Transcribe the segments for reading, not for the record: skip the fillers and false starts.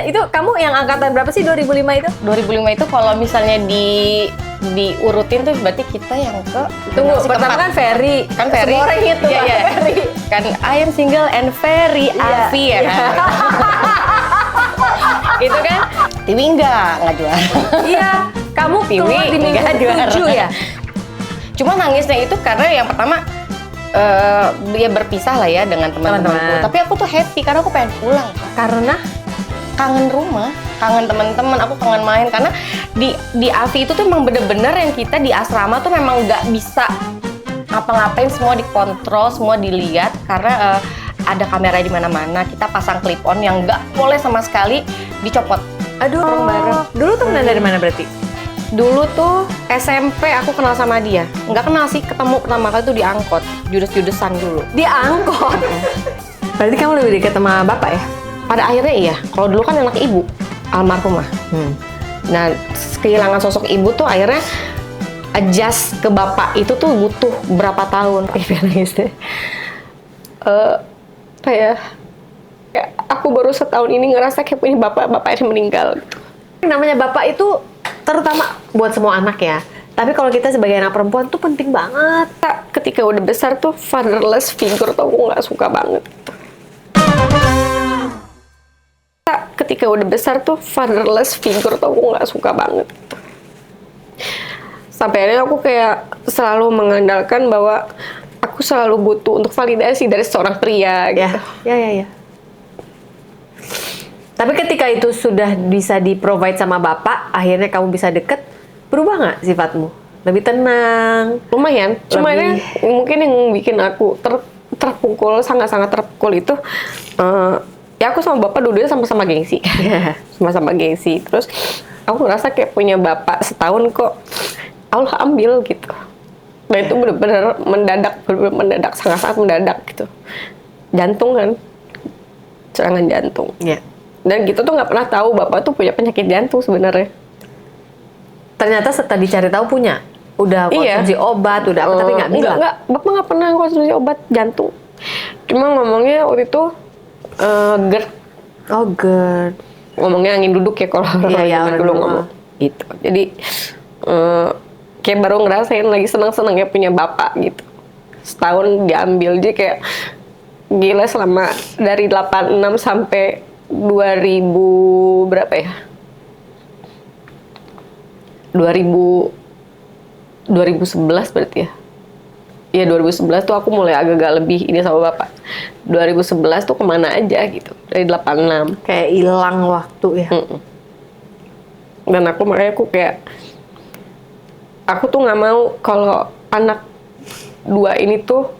Itu kamu yang angkatan berapa sih 2005 itu? 2005 itu kalau misalnya diurutin tuh berarti kita yang ke Tunggu, generasi pertama keempat. kan Ferry. Kan Ferry. Semua orang itu Iya, iya. Ferry. Kan I am single and very Avi ya kan. Itu kan Tiwi enggak juara. Iya, kamu Tiwi keluar di minggu enggak juara. ke-7 ya? Cuma nangisnya itu karena yang pertama dia berpisah lah ya dengan teman-temanku. Teman-teman. Tapi aku tuh happy karena aku pengen pulang. Karena Kangen rumah, kangen teman-teman, aku kangen main karena di AVI itu tuh emang bener-bener yang kita di asrama tuh memang nggak bisa ngapa-ngapain, semua dikontrol, semua dilihat karena ada kamera di mana-mana. Kita pasang clip on yang nggak boleh sama sekali dicopot. aduh, bareng-bareng. dulu temenan dari mana berarti? Dulu tuh SMP aku kenal sama dia. Nggak kenal sih, ketemu pertama kali tuh di angkot. Judes-judesan dulu. Di angkot. Berarti kamu lebih dekat sama bapak ya? Pada akhirnya iya. Kalau dulu kan anak ibu, almarhumah. Nah, kehilangan sosok ibu tuh akhirnya adjust ke bapak itu tuh butuh berapa tahun. Kayak aku baru setahun ini ngerasa kayak punya bapak yang meninggal. Namanya bapak itu terutama buat semua anak ya. Tapi kalau kita sebagai anak perempuan tuh penting banget. Ketika udah besar tuh fatherless figure tuh aku nggak suka banget. Ketika udah besar tuh fatherless figure tuh aku nggak suka banget. Sampai akhirnya aku kayak selalu mengandalkan bahwa aku selalu butuh untuk validasi dari seorang pria gitu. Ya. Tapi ketika itu sudah bisa di-provide sama bapak, akhirnya kamu bisa deket, berubah nggak sifatmu? Lebih tenang? Lumayan. Cuma ini mungkin yang bikin aku terpukul, sangat-sangat terpukul itu ya aku sama bapak dulunya sama-sama gengsi. Sama-sama gengsi. Terus aku ngerasa kayak punya bapak setahun kok Allah ambil gitu. Dan itu benar-benar mendadak, sangat-sangat mendadak gitu. Jantung kan, serangan jantung. Ya. Dan gitu tuh nggak pernah tahu bapak tuh punya penyakit jantung sebenarnya. Ternyata setelah dicari tahu punya. Udah konsumsi obat, udah apa, tapi nggak bilang. Enggak, bapak nggak pernah konsumsi obat jantung. Cuma ngomongnya waktu itu GERD. Oh, GERD. Ngomongnya angin duduk ya kalau orang dulu ngomong gitu. Jadi kayak baru ngerasain lagi senang-senangnya punya bapak gitu. Setahun diambil, jadi kayak gila selama dari 86 sampai 2000 berapa ya? 2011 berarti ya. Iya 2011 tuh aku mulai agak-agak lebih ini sama bapak. 2011 tuh kemana aja gitu. Dari 86. Kayak hilang waktu ya. Dan makanya aku kayak aku tuh nggak mau kalau anak dua ini tuh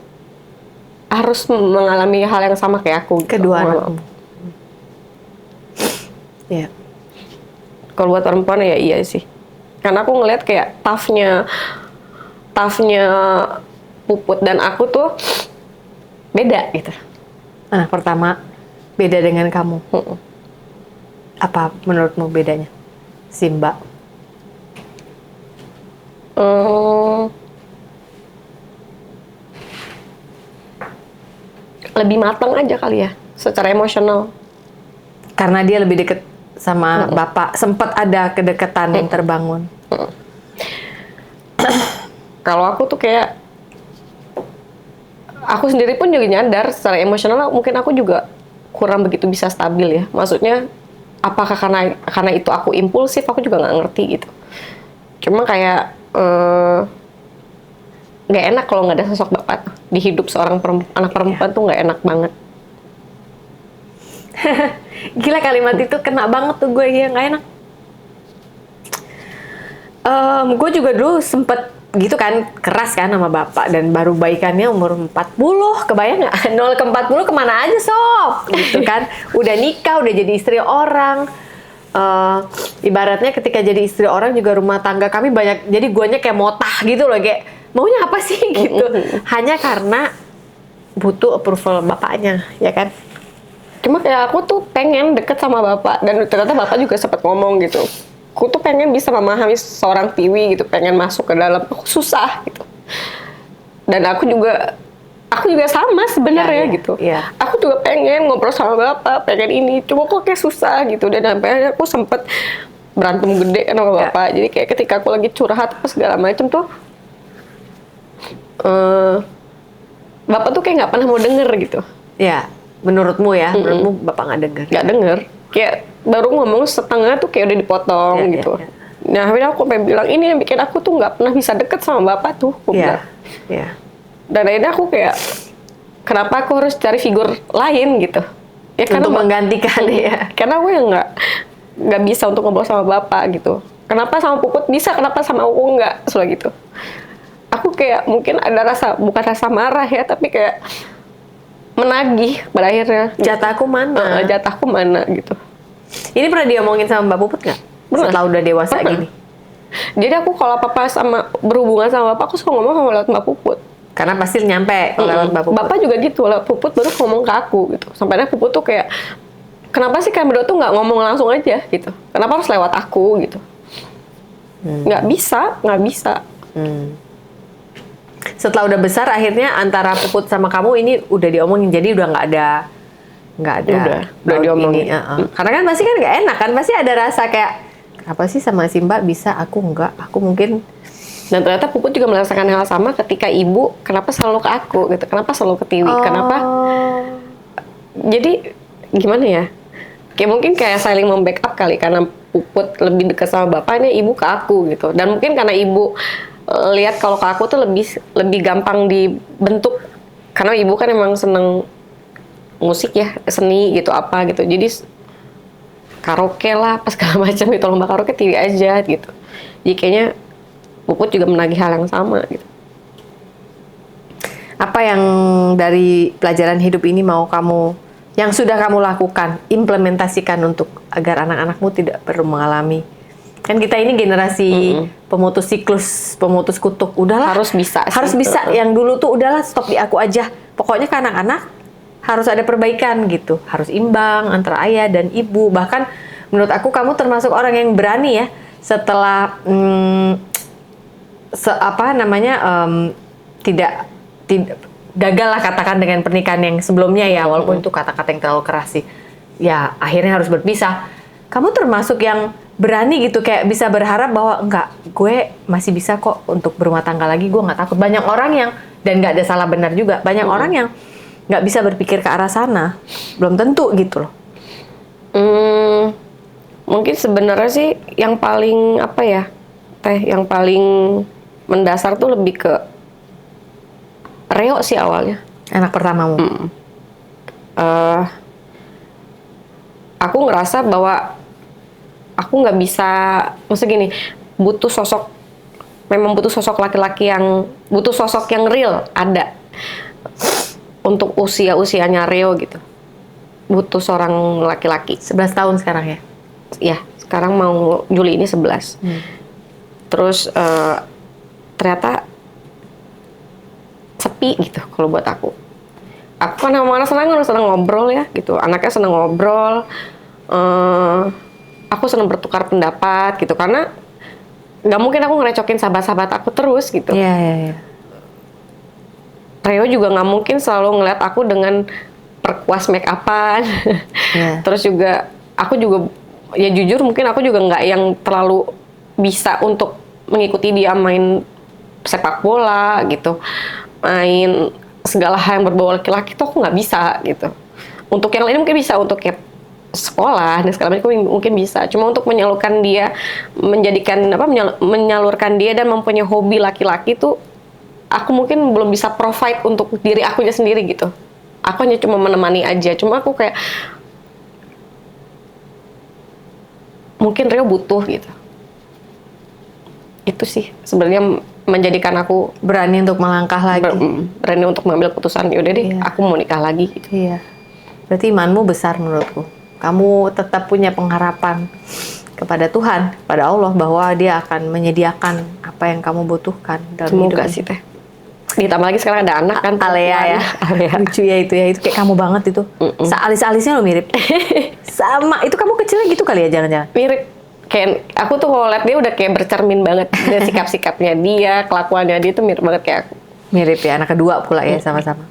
harus mengalami hal yang sama kayak aku. Kedua anak. Ya. Kalau buat perempuan ya iya sih. Karena aku ngeliat kayak tough-nya Puput dan aku tuh beda gitu. Nah, pertama beda dengan kamu. Apa menurutmu bedanya? Simba. Lebih matang aja kali ya, secara emosional. Karena dia lebih deket sama bapak, sempat ada kedekatan yang terbangun. Kalau aku tuh kayak aku sendiri pun juga nyadar secara emosional mungkin aku juga kurang begitu bisa stabil ya. Maksudnya apakah karena itu aku impulsif, aku juga nggak ngerti gitu. Cuma kayak nggak enak kalau nggak ada sosok bapak di hidup seorang anak perempuan tuh nggak enak banget. Gila, kalimat itu kena banget tuh gue, ya nggak enak. Gue juga dulu sempet gitu kan, keras kan sama bapak, dan baru baikannya umur 40, kebayang nggak? 0 ke 40 kemana aja sob? Gitu kan, udah nikah, udah jadi istri orang. Ibaratnya ketika jadi istri orang juga rumah tangga kami banyak, jadi guanya kayak motah gitu loh, kayak maunya apa sih gitu. Hanya karena butuh approval bapaknya, ya kan? Cuma kayak aku tuh pengen deket sama bapak, dan ternyata bapak juga sempat ngomong gitu. Aku tuh pengen bisa memahami seorang Tiwi gitu, pengen masuk ke dalam, aku susah gitu. Dan aku juga aku juga sama sebenarnya Iya, gitu. iya. Aku juga pengen ngobrol sama bapak, pengen ini, cuma kok kayak susah gitu. Dan sampai aku sempet berantem gede kan sama Iya. bapak. Jadi kayak ketika aku lagi curhat apa segala macem tuh, bapak tuh kayak nggak pernah mau denger gitu. Ya, menurutmu ya, menurutmu bapak nggak dengar. Nggak denger. Kayak baru ngomong setengah tuh kayak udah dipotong Iya, gitu. iya, iya. Nah, akhirnya aku pengen bilang ini yang bikin aku tuh nggak pernah bisa deket sama bapak tuh. Aku Iya, bilang. iya. Dan akhirnya aku kayak kenapa aku harus cari figur lain gitu? Ya Untuk menggantikan ya. karena aku yang nggak bisa untuk ngobrol sama bapak gitu. Kenapa sama Puput bisa, kenapa sama aku nggak? Soalnya gitu. Aku kayak mungkin ada rasa, bukan rasa marah ya, tapi kayak menagih pada akhirnya. Jatahku mana? Jatahku mana gitu. Ini pernah diomongin sama Mbak Puput nggak? Pernah. Setelah udah dewasa Pernah. gini. Jadi aku kalau apa-apa sama berhubungan sama bapak, aku suka ngomong sama lewat Mbak Puput. Karena pasti nyampe kalau lewat Mbak Puput. Bapak juga gitu, lewat Puput baru ngomong ke aku gitu. Sampai akhirnya Puput tuh kayak, kenapa sih kalian berdua tuh nggak ngomong langsung aja gitu? Kenapa harus lewat aku gitu? Nggak bisa. Setelah udah besar akhirnya antara Puput sama kamu ini udah diomongin, jadi udah nggak ada Udah baut diomongin. ini, Karena kan pasti kan nggak enak kan, pasti ada rasa kayak apa sih sama si Mbak bisa, aku nggak, aku mungkin. Dan ternyata Puput juga merasakan hal sama ketika ibu, kenapa selalu ke aku gitu? Kenapa selalu ke Tiwi? Kenapa? Jadi gimana ya? Kayak mungkin kayak saling membackup kali, karena Puput lebih dekat sama bapaknya, ibu ke aku gitu. Dan mungkin karena ibu lihat kalau ke aku tuh lebih gampang dibentuk, karena ibu kan emang seneng musik ya, seni gitu apa gitu. Jadi karaoke lah, pas segala macam gitu, lomba karaoke Tiwi aja gitu. Jadi kayaknya Puput juga menagih hal yang sama gitu. Apa yang dari pelajaran hidup ini mau kamu, yang sudah kamu lakukan, implementasikan untuk agar anak-anakmu tidak perlu mengalami? Kan kita ini generasi pemutus siklus, pemutus kutuk. Udahlah. Harus bisa sih. Harus bisa. Yang dulu tuh udahlah stop di aku aja. Pokoknya ke anak-anak harus ada perbaikan gitu. Harus imbang antara ayah dan ibu. Bahkan menurut aku kamu termasuk orang yang berani ya. Setelah tidak gagal lah katakan dengan pernikahan yang sebelumnya ya, walaupun itu kata-kata yang terlalu keras sih. Ya akhirnya harus berpisah. Kamu termasuk yang berani gitu, kayak bisa berharap bahwa enggak, gue masih bisa kok untuk berumah tangga lagi, gue nggak takut. Banyak orang yang, dan nggak ada salah benar juga, banyak orang yang nggak bisa berpikir ke arah sana, belum tentu gitu loh. Mungkin sebenarnya sih yang paling apa ya, yang paling mendasar tuh lebih ke Reo sih awalnya. Anak pertamamu. Aku ngerasa bahwa aku nggak bisa, maksud gini, memang butuh sosok laki-laki yang, butuh sosok yang real ada untuk usianya Reo gitu. Butuh seorang laki-laki. 11 tahun sekarang ya? Ya, sekarang mau Juli ini 11. Terus ternyata sepi gitu kalau buat aku. Aku kan sama anak senang ngobrol ya gitu. Anaknya senang ngobrol. Aku senang bertukar pendapat gitu, karena nggak mungkin aku ngerecokin sahabat-sahabat aku terus gitu. Iya. Reo juga nggak mungkin selalu ngeliat aku dengan perkuas make upan. Terus juga aku juga ya jujur mungkin aku juga nggak yang terlalu bisa untuk mengikuti dia main sepak bola gitu, main segala hal yang berbau laki-laki tuh aku nggak bisa gitu. Untuk yang lain mungkin bisa, untuk kayak sekolah dan segala macam mungkin bisa. Cuma untuk menyalurkan dia, menyalurkan dia dan mempunyai hobi laki-laki tuh aku mungkin belum bisa provide untuk diri akunya sendiri gitu. Aku hanya cuma menemani aja. Cuma aku kayak mungkin Reo butuh gitu. Itu sih sebenarnya menjadikan aku Berani untuk melangkah lagi. berani untuk mengambil keputusan. Yaudah deh, aku mau nikah lagi gitu. Iya. Berarti imanmu besar menurutku. Kamu tetap punya pengharapan kepada Tuhan, pada Allah, bahwa Dia akan menyediakan apa yang kamu butuhkan dalam Semoga hidup. sih teh. Ditambah lagi sekarang ada anak kan. Alea ya. Lucu ya itu kayak kamu banget itu. Sealis-alisnya lo mirip. Sama, itu kamu kecilnya gitu kali ya jangan-jangan. Mirip. Kayak aku tuh kalau liat dia udah kayak bercermin banget. Dia sikap-sikapnya dia, kelakuannya dia tuh mirip banget kayak aku. Mirip ya, anak kedua pula ya sama-sama.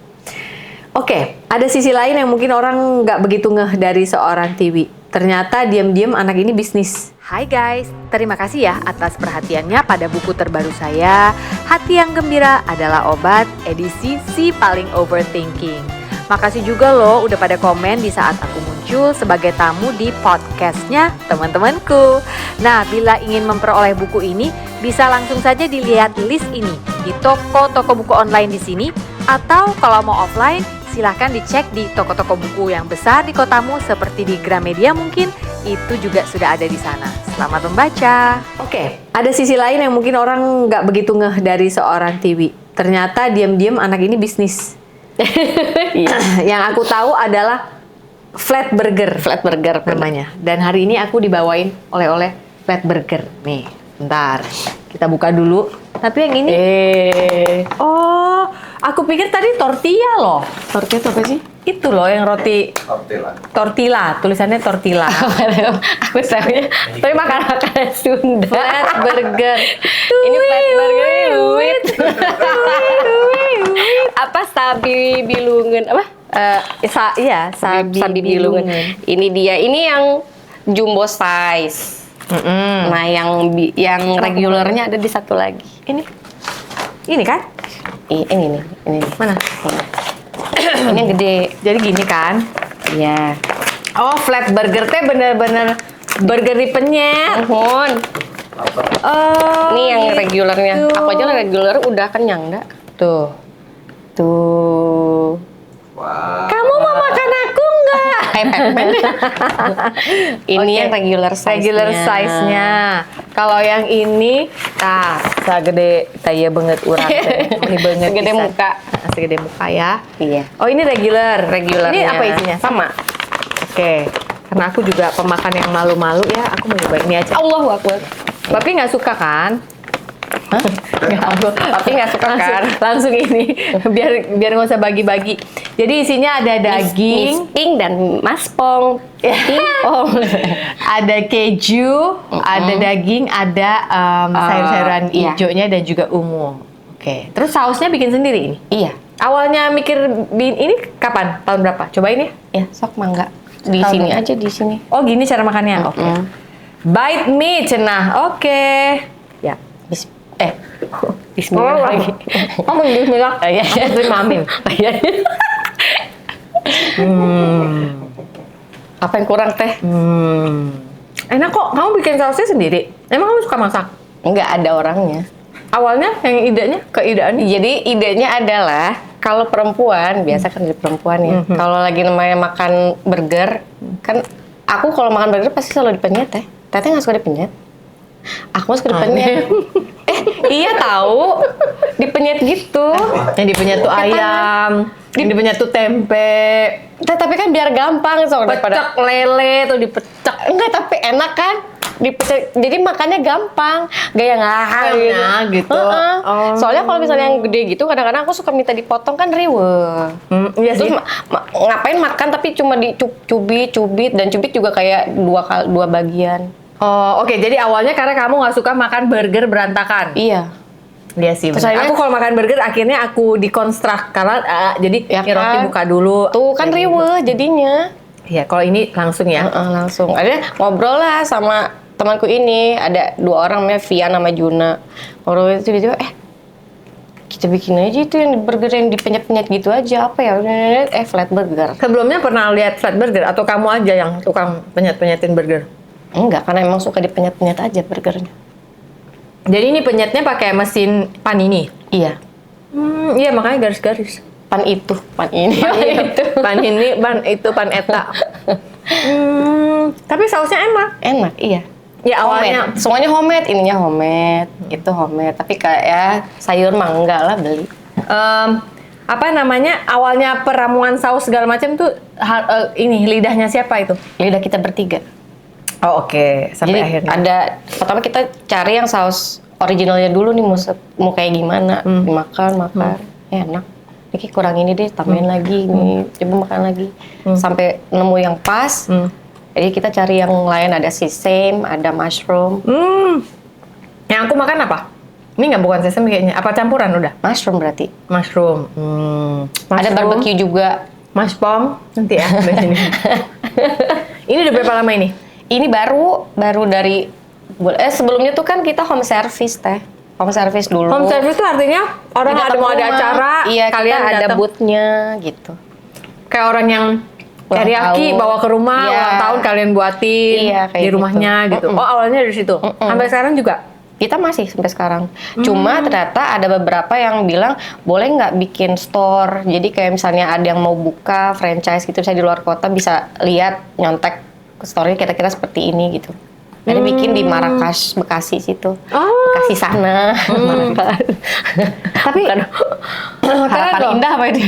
Oke, ada sisi lain yang mungkin orang nggak begitu ngeh dari seorang Tiwi. Ternyata diam-diam anak ini bisnis. Hai guys, terima kasih ya atas perhatiannya pada buku terbaru saya, Hati yang Gembira Adalah Obat, edisi Si Paling Overthinking. Makasih juga loh udah pada komen di saat aku muncul sebagai tamu di podcastnya teman-temanku. Nah, bila ingin memperoleh buku ini, bisa langsung saja dilihat list ini di toko-toko buku online di sini, atau kalau mau offline, silahkan dicek di toko-toko buku yang besar di kotamu seperti di Gramedia mungkin, itu juga sudah ada di sana. Selamat membaca. Oke, ada sisi lain yang mungkin orang nggak begitu ngeh dari seorang Tiwi. Ternyata diam-diam anak ini bisnis. Yang aku tahu adalah flat burger. Flat burger namanya. Dan hari ini aku dibawain oleh-oleh flat burger. Nih, bentar. Kita buka dulu. Tapi yang ini oh, aku pikir tadi tortilla loh. Tortilla itu apa sih? Itu loh yang roti tortilla, tulisannya tortilla. Aku tahunya tapi makanan Sunda. Flat burger. Ini flat burger duit. Apa sabi bilungan apa? Iya, Sabi bilungan. Ini dia, ini yang jumbo size. Nah, yang regulernya ada di satu lagi. Ini kan? Ini nih. Mana? Ini yang gede. Jadi gini kan? Iya. Oh, flat burger teh bener-bener burger dipenyet. Mohon. Oh, Ini yang regulernya. gitu. Aku aja reguler udah kenyang dah. Tuh. Kamu mau makan aku nggak? Ini yang regular size-nya. Regular size-nya. Kalau yang ini, segede taya banget urang teh. Ini banget. Segede bisa. muka. Segede muka ya. Iya. Oh, ini regular. Regulernya. Ini apa isinya? Sama. Oke. Karena aku juga pemakan yang malu-malu ya, aku mau coba ini aja. Allahu Akbar. Papi nggak suka kan? Papi nggak suka kan? Langsung ini, biar nggak usah bagi-bagi. Jadi isinya ada daging, Miss Pink dan Mas Pong. Pong. ada keju, ada daging, ada sayur-sayuran iya. hijaunya dan juga ungu. Oke. Terus sausnya bikin sendiri ini? Iya. Awalnya mikir ini kapan? Tahun berapa? Cobain ya. Ya, sok mangga. Di Tahu sini nggak? aja di sini. Oh, gini cara makannya. Oke. Bite me cenah. Oke. Ya. Bismillah lagi. Oh, bismillah. Iya. Aku terima amin. Apa yang kurang teh? Enak kok. Kamu bikin sausnya sendiri? Emang kamu suka masak? Enggak ada orangnya. Awalnya yang idenya, keideannya? Jadi idenya adalah kalau perempuan, biasa kan dari perempuan ya. Kalau lagi namanya makan burger, kan aku kalau makan burger pasti selalu dipenyet ya. Teteh nggak suka dipenyet. Aku suka dipenyet. Iya tahu. Dipenyet gitu. Yang dipenyet tuh ayam, yang dipenyet tuh tempe, Tapi kan biar gampang soalnya pecek lele tuh dipecek. Enggak, tapi enak kan? Jadi makannya gampang, gaya Gitu. Heeh. Oh. Soalnya kalau misalnya yang gede gitu, kadang-kadang aku suka minta dipotong kan riweh. Iya sih. Terus ngapain makan tapi cuma dicubit dan cubit juga kayak dua bagian. Oh, oke. Jadi awalnya karena kamu nggak suka makan burger berantakan. Iya. Iya sih. Terus benar. akhirnya- Aku kalau makan burger akhirnya aku dikonstruk karena jadi Ya ini roti kan? buka dulu. Tuh kan riweh jadinya. Iya, kalau ini langsung ya. Langsung. Ada ngobrol lah sama temanku ini, ada 2 orang namanya Via sama Juna. Ngobrol itu tiba-tiba kita bikin aja itu yang burger yang dipenyet-penyet gitu aja, apa ya? Flat burger. Sebelumnya pernah lihat flat burger atau kamu aja yang tukang penyet-penyetin burger? Enggak, karena emang suka dipenyet-penyet aja burgernya. Jadi ini penyetnya pakai mesin panini. Iya. Iya makanya garis-garis. Pan itu, pan ini, pan itu. Pan ini, pan itu, pan eta. Tapi sausnya enak. Enak, iya. Ya awalnya. Homemade. Semuanya homemade, ininya homemade, itu homemade. Tapi kayak sayur mah enggak lah beli. Apa namanya? Awalnya peramuan saus segala macam tuh ini lidahnya siapa itu? Lidah kita bertiga. Oh oke. Sampai Jadi akhirnya. pertama kita cari yang saus originalnya dulu nih, mau kayak gimana, dimakan, enak. Ini kurang ini deh, tambahin lagi, nih coba makan lagi, sampai nemu yang pas. Jadi kita cari yang lain, ada sesame, ada mushroom. Yang aku makan apa? Ini nggak bukan sesame kayaknya. Apa campuran udah? Mushroom berarti. Mushroom. Ada barbecue juga. Mushroom nanti ya dari sini. Ini udah berapa lama ini? Ini baru dari sebelumnya tuh kan kita home service teh. Home service dulu. Home service itu artinya orang Kita ada mau ada rumah. acara, Iya, kalian kita ada datang. booth-nya gitu. Kayak orang yang Ulang teriyaki tahun. bawa ke rumah, Iya. ulang tahun kalian buatin Iya, kayak di rumahnya gitu. Oh, awalnya dari situ. Sampai sekarang juga. Kita masih sampai sekarang. Cuma ternyata ada beberapa yang bilang boleh nggak bikin store. Jadi kayak misalnya ada yang mau buka franchise gitu, misalnya di luar kota bisa lihat nyontek store-nya kira-kira seperti ini gitu. Ada bikin di Marrakesh, Bekasi situ. Oh. Bekasi sana. Marrakesh. Tapi Harapan loh. indah apa itu?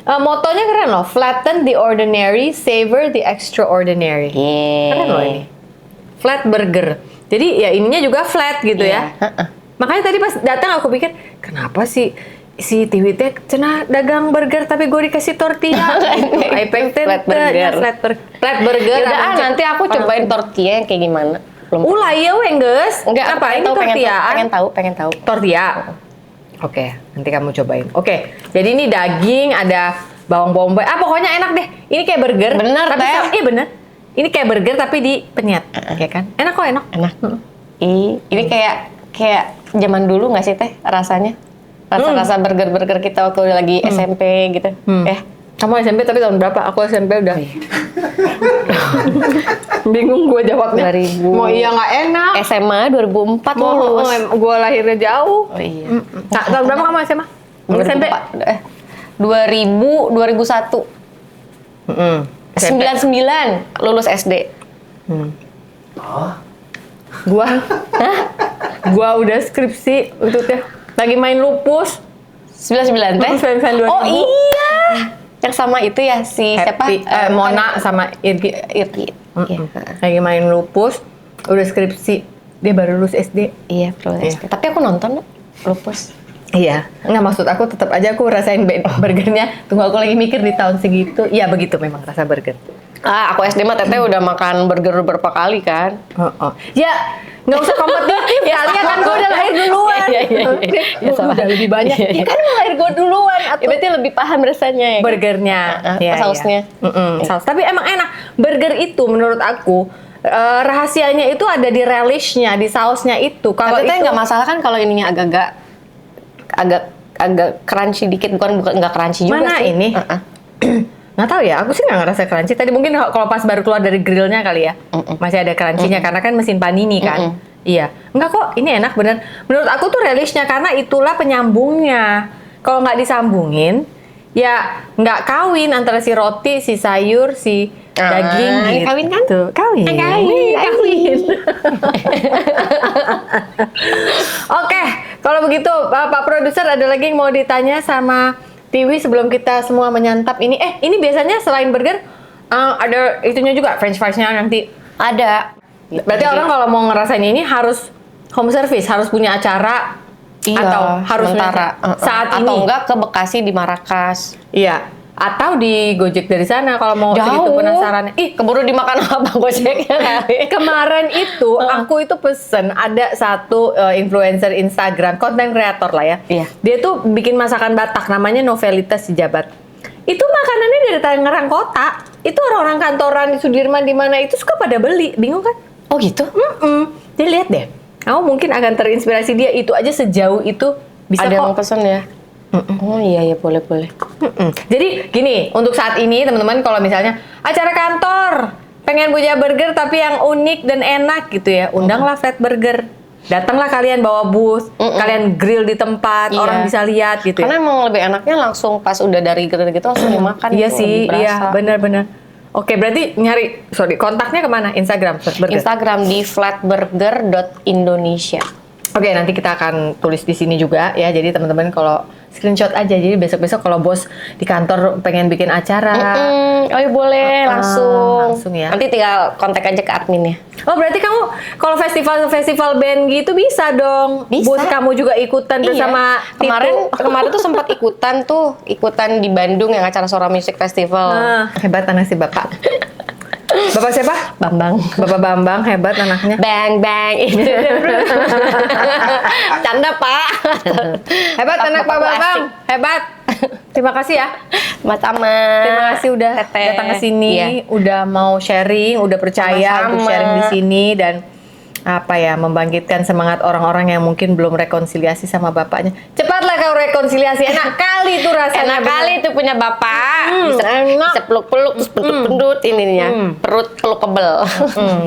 Motonya keren loh. Flatten the ordinary, savor the extraordinary. Keren loh ini. Flat burger. Jadi ya ininya juga flat gitu ya. Makanya tadi pas datang aku pikir, kenapa sih si Tiwi teh cenah dagang burger tapi gue dikasih tortilla. I pengen Flat burger. Flat burger. Yaudah, nanti aku cobain tortilla yang kayak gimana. Belum. Ulah iya wengges. Enggak, Apa ini tortilla? pengen tahu. Tortilla. Oke, nanti kamu cobain. Oke, jadi ini daging, ada bawang bombay. Pokoknya enak deh. Ini kayak burger. Bener, tapi Teh. Iya bener. Ini kayak burger tapi di penyet, ya kan? Enak kok, enak. Enak. Ini kayak zaman dulu nggak sih teh rasanya? Rasa-rasa burger-burger kita waktu lagi SMP gitu. Kamu SMP tapi tahun berapa? Aku SMP udah. Bingung gue jawabnya. 2000. Mau iya nggak enak. SMA 2004 lulus. Gue lahirnya jauh. Oh iya. Tahun berapa kamu SMA? SMP? 2001. SMP. 99 lulus SD. Gua udah skripsi itu teh. Lagi main lupus. 99 teh? 99 Oh iya. Yang sama itu ya si Happy, siapa? Mona sama Irgi. Iya. Lagi main lupus, udah skripsi. Dia baru lulus SD. Iya, lulus SD. Tapi aku nonton lupus. Iya, nggak maksud aku tetap aja aku rasain burgernya. Tunggu aku lagi mikir di tahun segitu. Iya begitu memang rasa burger. Aku SD mah teteh udah makan burger berapa kali kan? Ya nggak usah kompetitif kalian kan gue udah lahir duluan. Iya. Gue udah lebih banyak. Ya kan lahir gue duluan. Ya, berarti lebih paham rasanya ya. Burgernya, sausnya. Saus. Tapi emang enak. Burger itu menurut aku rahasianya itu ada di relishnya, di sausnya itu. Kalau Tapi itu nggak masalah kan kalau ininya agak crunchy dikit, bukan nggak crunchy juga mana sih. ini? Nggak tahu ya, aku sih nggak ngerasa crunchy. Tadi mungkin kalau pas baru keluar dari grillnya kali ya, masih ada crunchy-nya karena kan mesin panini kan. Iya, enggak kok, ini enak bener. Menurut aku tuh relishnya karena itulah penyambungnya. Kalau nggak disambungin, ya nggak kawin antara si roti, si sayur, si daging gitu. Kawin kan? Tuh, kawin. Kawin. Oke, kalau begitu Pak Produser ada lagi yang mau ditanya sama Tiwi sebelum kita semua menyantap ini. Ini biasanya selain burger ada itunya juga French fries-nya nanti. Ada. Berarti orang kalau mau ngerasain ini harus home service, harus punya acara atau harus sementara saat ini. atau enggak ke Bekasi di Marrakesh. Iya. Atau di Gojek dari sana kalau mau Jauh. segitu penasaran. Keburu dimakan apa Gojeknya kali. Kemarin itu aku itu pesen ada satu influencer Instagram, content creator lah ya. Iya. Dia tuh bikin masakan Batak namanya Novelitas Sejabat. Itu makanannya dari Tangerang Kota. Itu orang-orang kantoran di Sudirman di mana itu suka pada beli. Bingung kan? Oh gitu? Jadi lihat deh. Kamu mungkin akan terinspirasi dia itu aja sejauh itu bisa Ada kok. yang pesen ya? Oh iya boleh. Jadi gini, untuk saat ini teman-teman kalau misalnya acara kantor pengen punya burger tapi yang unik dan enak gitu ya, undanglah Flat Burger. Datanglah kalian bawa booth, kalian grill di tempat, Iya. orang bisa lihat gitu. Karena emang lebih enaknya langsung pas udah dari grill gitu langsung dimakan. Iya gitu, sih, lebih iya berasa. benar-benar. Oke, berarti kontaknya kemana? Instagram Flat Burger. Instagram di flatburger.indonesia. Oke, nanti kita akan tulis di sini juga ya. Jadi teman-teman kalau screenshot aja. Jadi besok-besok kalau bos di kantor pengen bikin acara. Oh iya boleh langsung ya. Nanti tinggal kontak aja ke adminnya. Oh berarti kamu kalau festival band gitu bisa dong. Bisa. Bos kamu juga ikutan bersama Kemarin tuh sempat ikutan di Bandung yang acara Sora Music Festival. Hebat anak si bapak. Bapak siapa? Bambang. Bapak Bambang, hebat anaknya. Bang bang itu. Canda Pak. Hebat anak Pak Bapak Bambang, hebat. Terima kasih ya. Sama-sama. Terima kasih udah Teteh. datang ke sini, Iya. udah mau sharing, udah percaya untuk Sama-sama. sharing di sini dan apa ya, membangkitkan semangat orang-orang yang mungkin belum rekonsiliasi sama bapaknya. Cepatlah kau rekonsiliasi, enak kali itu rasanya. Enak kali itu punya bapak. Bisa, enak. bisa peluk-peluk, terus pendut-pendut ininya. Perut peluk kebel.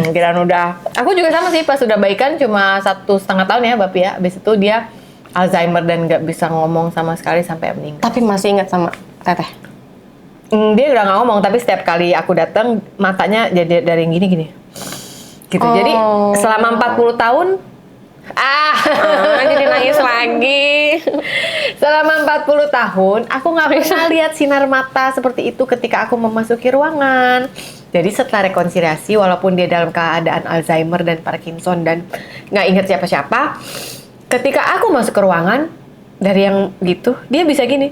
Kirain udah. Aku juga sama sih, pas udah baikan cuma 1,5 tahun ya Bapak ya. Abis itu dia Alzheimer dan nggak bisa ngomong sama sekali sampai meninggal. Tapi masih ingat sama teteh. Dia udah nggak ngomong, tapi setiap kali aku datang matanya jadi dari yang gini-gini. Gitu. Jadi selama 40 tahun Jadi nangis lagi. selama 40 tahun aku nggak pernah lihat sinar mata seperti itu ketika aku memasuki ruangan. Jadi setelah rekonsiliasi, walaupun dia dalam keadaan Alzheimer dan Parkinson dan nggak ingat siapa-siapa, ketika aku masuk ke ruangan dari yang gitu, dia bisa gini,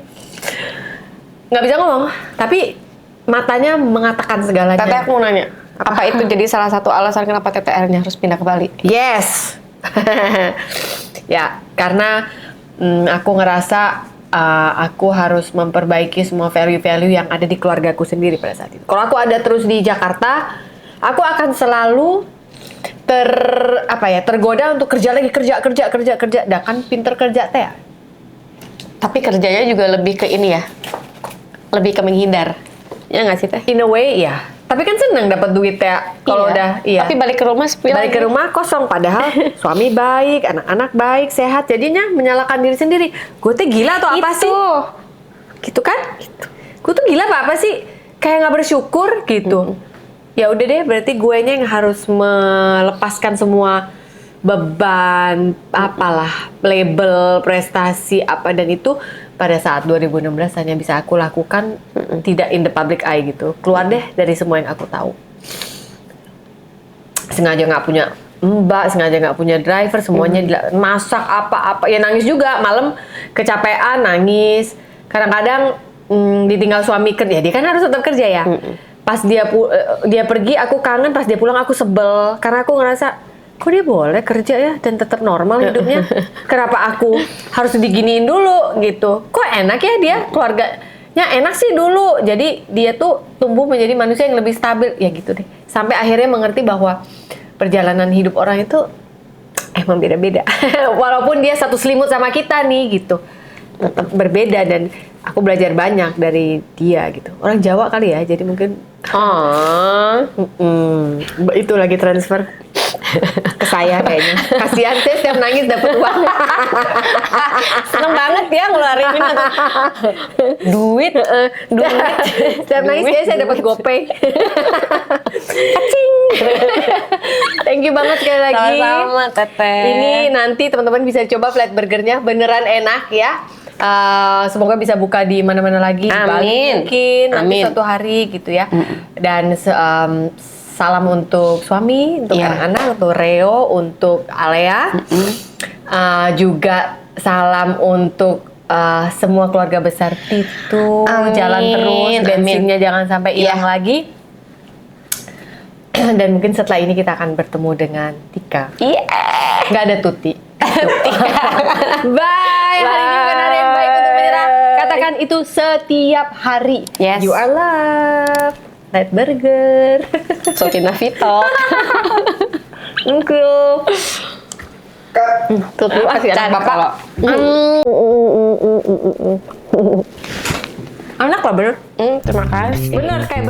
nggak bisa ngomong, tapi matanya mengatakan segalanya. Teteh aku mau nanya, apa itu jadi salah satu alasan kenapa TTR-nya harus pindah ke Bali? Yes. Ya, karena aku ngerasa aku harus memperbaiki semua value-value yang ada di keluargaku sendiri pada saat itu. Kalau aku ada terus di Jakarta, aku akan selalu tergoda untuk kerja lagi, kerja. Dah kan pinter kerja teh. Ya. Tapi kerjanya juga lebih ke ini ya, lebih ke menghindar. Ya nggak sih teh? In a way, ya. Tapi kan seneng dapat duit ya kalau udah iya. Tapi balik ke rumah sepi Balik ke lagi. rumah kosong, padahal suami baik, anak-anak baik, sehat. Jadinya menyalahkan diri sendiri. Gue tuh gila atau apa sih? Gitu kan? Gue tuh gila apa sih? Kayak nggak bersyukur gitu. Ya udah deh, berarti guenya yang harus melepaskan semua beban, apalah, label, prestasi apa dan itu pada saat 2016 hanya bisa aku lakukan tidak in the public eye gitu. Keluar deh dari semua yang aku tahu. Sengaja nggak punya mbak, sengaja nggak punya driver, semuanya masak apa-apa. Ya nangis juga, malam kecapean, nangis. Kadang-kadang ditinggal suami kerja, dia kan harus tetap kerja ya. Pas dia pergi, aku kangen. Pas dia pulang, aku sebel karena aku ngerasa kok dia boleh kerja ya dan tetap normal hidupnya. Kenapa aku harus diginiin dulu gitu? Kok enak ya dia keluarganya enak sih dulu. Jadi dia tuh tumbuh menjadi manusia yang lebih stabil ya gitu deh. Sampai akhirnya mengerti bahwa perjalanan hidup orang itu emang beda-beda. Walaupun dia satu selimut sama kita nih gitu, tetap berbeda dan aku belajar banyak dari dia gitu. Orang Jawa kali ya, jadi mungkin itu lagi transfer ke saya kayaknya. Kasihan saya setiap nangis dapat uang. Seneng banget ya ngeluarin ini. Duit. Setiap nangis saya dapat GoPay. Kacing. Thank you banget sekali lagi. Sama-sama teteh. Ini nanti teman-teman bisa coba flat burgernya, beneran enak ya. Semoga bisa buka di mana-mana lagi. Di Bali mungkin nanti suatu hari gitu ya. Dan salam untuk suami, untuk anak-anak, untuk Reo, untuk Alea. Juga salam untuk semua keluarga besar Titu. Jalan terus, bensinnya jangan sampai hilang lagi. Dan mungkin setelah ini kita akan bertemu dengan Tika. Nggak ada Tuti. Bye. Hari ini bukan hari yang baik untuk menyerah. Katakan itu setiap hari. Yes. You are loved. Flat burger. Sofina Vito. Thank you. Tuh kasih anak bapak. Anak lah bener. Terima kasih. Bener kayak